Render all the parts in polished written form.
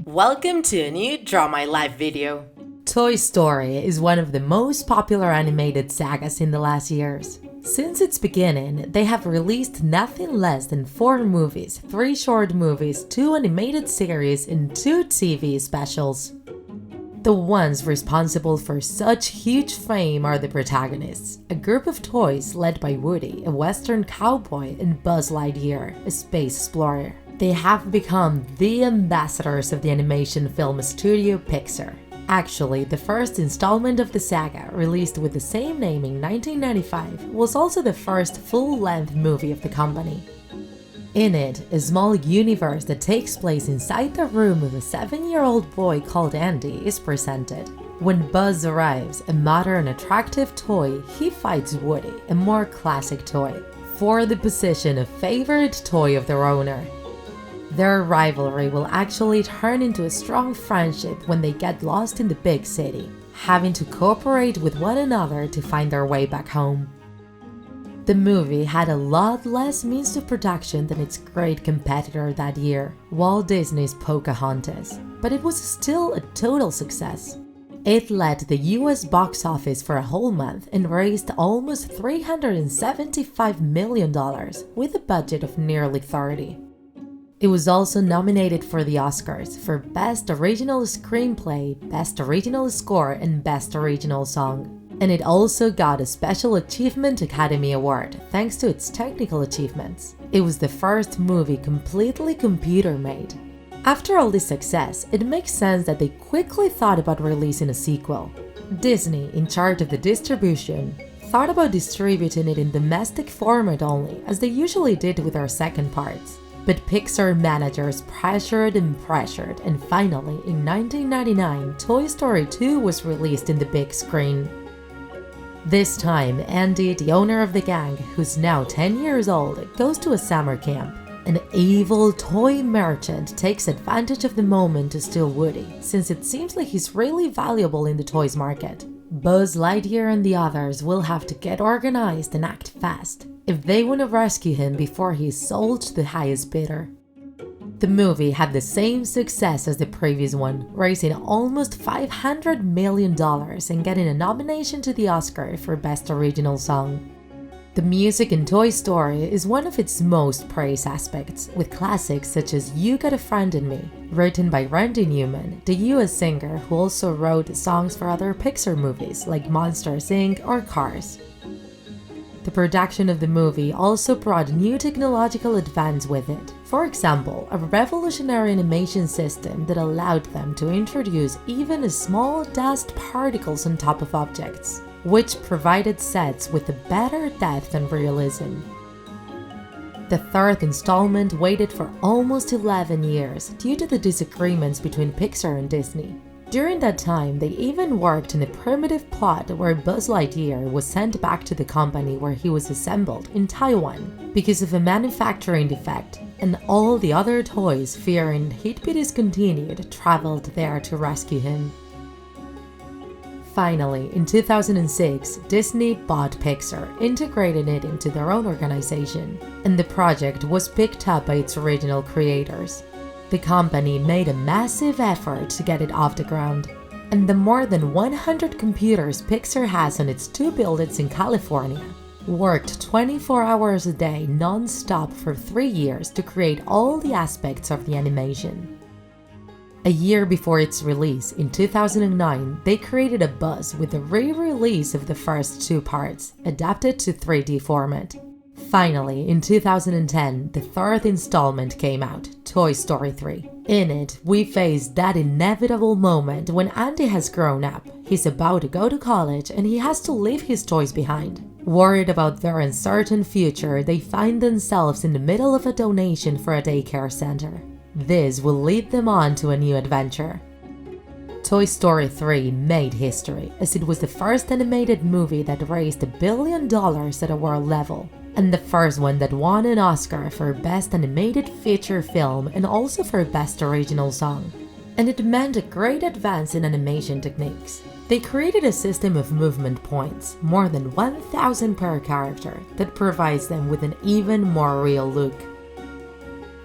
Welcome to a new Draw My Life video. Toy Story is one of the most popular animated sagas in the last years. Since its beginning, they have released nothing less than 4 movies, 3 short movies, 2 animated series, and 2 TV specials. The ones responsible for such huge fame are the protagonists, a group of toys led by Woody, a Western cowboy, and Buzz Lightyear, a space explorer. They have become the ambassadors of the animation film studio Pixar. Actually, the first installment of the saga, released with the same name in 1995, was also the first full-length movie of the company. In it, a small universe that takes place inside the room of a 7-year-old boy called Andy is presented. When Buzz arrives, a modern, attractive toy, he fights Woody, a more classic toy, for the position of favorite toy of their owner. Their rivalry will actually turn into a strong friendship when they get lost in the big city, having to cooperate with one another to find their way back home. The movie had a lot less means of production than its great competitor that year, Walt Disney's Pocahontas, but it was still a total success. It led the US box office for a whole month and raised almost $375 million with a budget of nearly 30. It was also nominated for the Oscars for Best Original Screenplay, Best Original Score, and Best Original Song. And it also got a Special Achievement Academy Award thanks to its technical achievements. It was the first movie completely computer-made. After all this success, it makes sense that they quickly thought about releasing a sequel. Disney, in charge of the distribution, thought about distributing it in domestic format only, as they usually did with their second parts. But Pixar managers pressured, and finally, in 1999, Toy Story 2 was released in the big screen. This time, Andy, the owner of the gang, who's now 10 years old, goes to a summer camp. An evil toy merchant takes advantage of the moment to steal Woody, since it seems like he's really valuable in the toys market. Buzz Lightyear and the others will have to get organized and act fast if they want to rescue him before he is sold to the highest bidder. The movie had the same success as the previous one, raising almost $500 million and getting a nomination to the Oscar for Best Original Song. The music in Toy Story is one of its most praised aspects, with classics such as You Got a Friend in Me, written by Randy Newman, the US singer who also wrote songs for other Pixar movies like Monsters, Inc. or Cars. The production of the movie also brought new technological advance with it. For example, a revolutionary animation system that allowed them to introduce even small dust particles on top of objects, which provided sets with a better depth and realism. The third installment waited for almost 11 years due to the disagreements between Pixar and Disney. During that time, they even worked on a primitive plot where Buzz Lightyear was sent back to the company where he was assembled in Taiwan because of a manufacturing defect, and all the other toys, fearing he'd be discontinued, traveled there to rescue him. Finally, in 2006, Disney bought Pixar, integrating it into their own organization, and the project was picked up by its original creators. The company made a massive effort to get it off the ground, and the more than 100 computers Pixar has on its 2 buildings in California worked 24 hours a day non-stop for 3 years to create all the aspects of the animation. A year before its release, in 2009, they created a buzz with a re-release of the first 2 parts, adapted to 3D format. Finally, in 2010, the third installment came out, Toy Story 3. In it, we face that inevitable moment when Andy has grown up, he's about to go to college, and he has to leave his toys behind. Worried about their uncertain future, they find themselves in the middle of a donation for a daycare center. This will lead them on to a new adventure. Toy Story 3 made history, as it was the first animated movie that raised $1 billion at a world level, and the first one that won an Oscar for Best Animated Feature Film and also for Best Original Song. And it meant a great advance in animation techniques. They created a system of movement points, more than 1,000 per character, that provides them with an even more real look.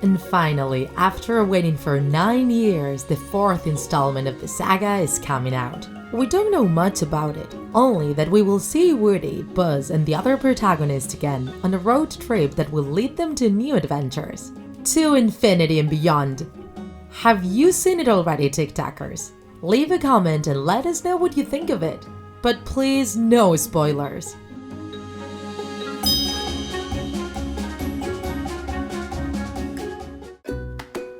And finally, after waiting for 9 years, the 4th installment of the saga is coming out. We don't know much about it, only that we will see Woody, Buzz, and the other protagonists again on a road trip that will lead them to new adventures. To infinity and beyond. Have you seen it already, TikTakers? Leave a comment and let us know what you think of it. But please, no spoilers.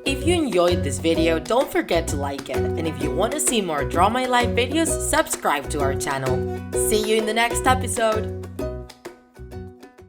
If you enjoyed this video, don't forget to like it. And if you want to see more Draw My Life videos, subscribe to our channel. See you in the next episode!